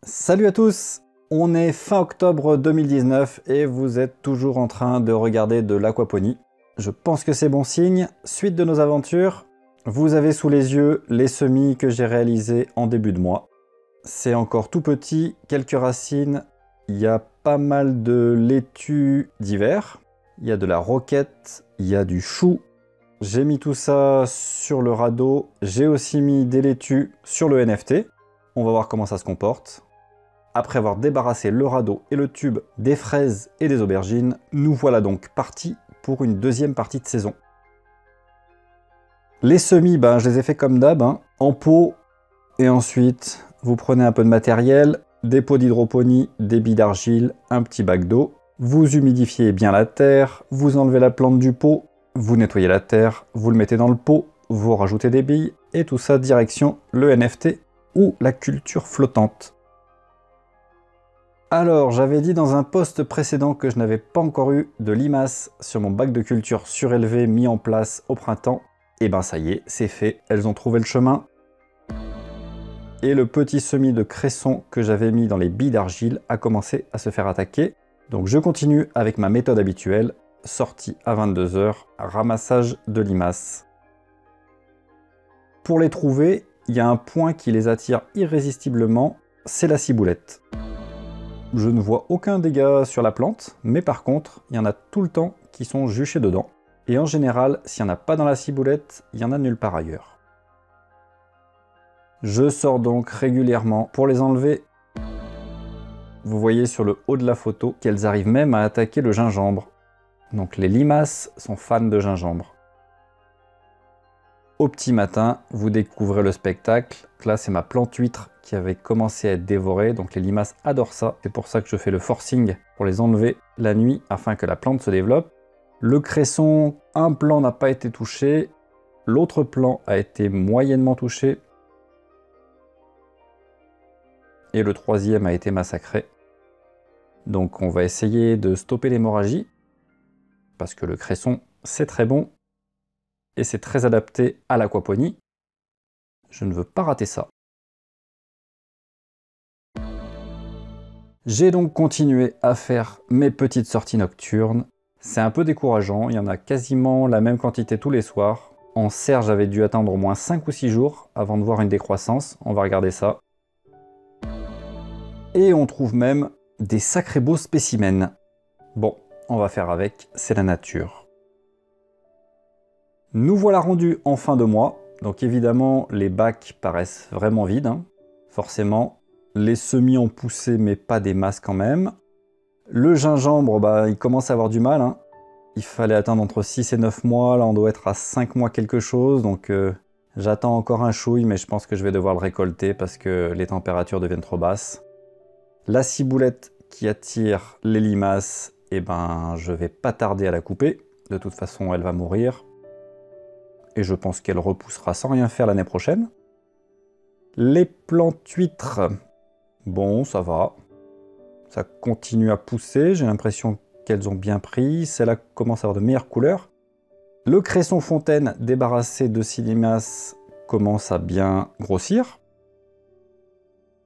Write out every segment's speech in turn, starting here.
Salut à tous! On est fin octobre 2019 et vous êtes toujours en train de regarder de l'aquaponie. Je pense que c'est bon signe. Suite de nos aventures, vous avez sous les yeux les semis que j'ai réalisés en début de mois. C'est encore tout petit, quelques racines, il y a pas mal de laitue d'hiver, il y a de la roquette, il y a du chou. J'ai mis tout ça sur le radeau, j'ai aussi mis des laitues sur le NFT. On va voir comment ça se comporte. Après avoir débarrassé le radeau et le tube des fraises et des aubergines, nous voilà donc partis pour une deuxième partie de saison. Les semis, je les ai fait comme d'hab, en pot, et ensuite vous prenez un peu de matériel, des pots d'hydroponie, des billes d'argile, un petit bac d'eau, vous humidifiez bien la terre, vous enlevez la plante du pot, vous nettoyez la terre, vous le mettez dans le pot, vous rajoutez des billes, et tout ça direction le NFT ou la culture flottante. Alors, j'avais dit dans un post précédent que je n'avais pas encore eu de limaces sur mon bac de culture surélevé mis en place au printemps. Et ça y est, c'est fait, elles ont trouvé le chemin. Et le petit semis de cresson que j'avais mis dans les billes d'argile a commencé à se faire attaquer. Donc je continue avec ma méthode habituelle, sortie à 22 h, ramassage de limaces. Pour les trouver, il y a un point qui les attire irrésistiblement, c'est la ciboulette. Je ne vois aucun dégât sur la plante, mais par contre, il y en a tout le temps qui sont juchés dedans. Et en général, s'il n'y en a pas dans la ciboulette, il y en a nulle part ailleurs. Je sors donc régulièrement pour les enlever. Vous voyez sur le haut de la photo qu'elles arrivent même à attaquer le gingembre. Donc les limaces sont fans de gingembre. Au petit matin, vous découvrez le spectacle. Là, c'est ma plante huître qui avait commencé à être dévorée. Donc les limaces adorent ça. C'est pour ça que je fais le forcing pour les enlever la nuit afin que la plante se développe. Le cresson, un plant n'a pas été touché. L'autre plant a été moyennement touché. Et le troisième a été massacré. Donc on va essayer de stopper l'hémorragie. Parce que le cresson, c'est très bon. Et c'est très adapté à l'aquaponie. Je ne veux pas rater ça. J'ai donc continué à faire mes petites sorties nocturnes. C'est un peu décourageant, il y en a quasiment la même quantité tous les soirs. En serre, j'avais dû attendre au moins 5 ou 6 jours avant de voir une décroissance. On va regarder ça. Et on trouve même des sacrés beaux spécimens. Bon, on va faire avec, c'est la nature. Nous voilà rendus en fin de mois, donc évidemment les bacs paraissent vraiment vides, forcément. Les semis ont poussé mais pas des masses quand même. Le gingembre, il commence à avoir du mal. Il fallait attendre entre 6 et 9 mois, là on doit être à 5 mois quelque chose, donc j'attends encore un chouille, mais je pense que je vais devoir le récolter parce que les températures deviennent trop basses. La ciboulette qui attire les limaces, je vais pas tarder à la couper, de toute façon elle va mourir. Et je pense qu'elle repoussera sans rien faire l'année prochaine. Les plantes huîtres, bon, ça va. Ça continue à pousser, j'ai l'impression qu'elles ont bien pris. Celle-là commence à avoir de meilleures couleurs. Le cresson fontaine, débarrassé de ces limaces, commence à bien grossir.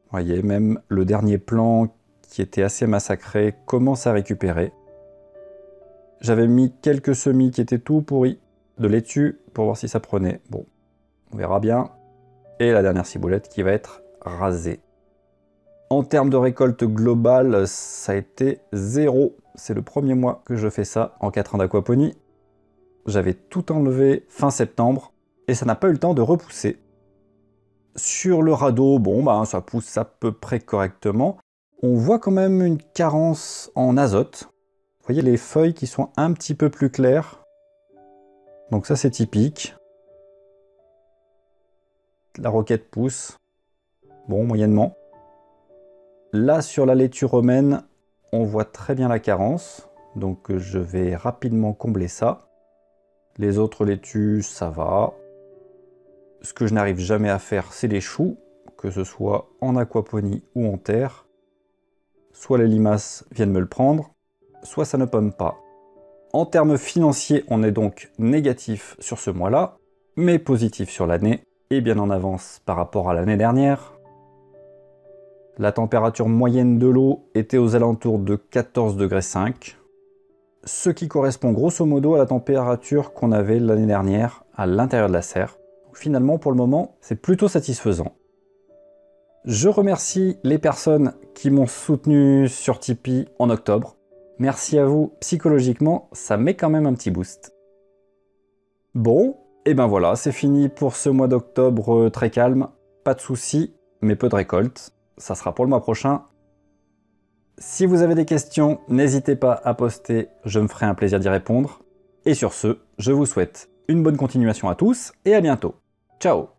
Vous voyez, même le dernier plant qui était assez massacré commence à récupérer. J'avais mis quelques semis qui étaient tout pourris de laitue pour voir si ça prenait. Bon, on verra bien. Et la dernière ciboulette qui va être rasée. En termes de récolte globale, ça a été 0. C'est le premier mois que je fais ça en 4 ans d'aquaponie. J'avais tout enlevé fin septembre et ça n'a pas eu le temps de repousser. Sur le radeau, ça pousse à peu près correctement. On voit quand même une carence en azote. Vous voyez les feuilles qui sont un petit peu plus claires. Donc ça c'est typique. La roquette pousse. Bon, moyennement. Là sur la laitue romaine, on voit très bien la carence. Donc je vais rapidement combler ça. Les autres laitues, ça va. Ce que je n'arrive jamais à faire, c'est les choux, que ce soit en aquaponie ou en terre. Soit les limaces viennent me le prendre, soit ça ne pomme pas. En termes financiers, on est donc négatif sur ce mois-là, mais positif sur l'année, et bien en avance par rapport à l'année dernière. La température moyenne de l'eau était aux alentours de 14,5 degrés, ce qui correspond grosso modo à la température qu'on avait l'année dernière à l'intérieur de la serre. Donc finalement, pour le moment, c'est plutôt satisfaisant. Je remercie les personnes qui m'ont soutenu sur Tipeee en octobre. Merci à vous, psychologiquement, ça met quand même un petit boost. Bon, et ben voilà, c'est fini pour ce mois d'octobre très calme. Pas de soucis, mais peu de récolte. Ça sera pour le mois prochain. Si vous avez des questions, n'hésitez pas à poster, je me ferai un plaisir d'y répondre. Et sur ce, je vous souhaite une bonne continuation à tous et à bientôt. Ciao!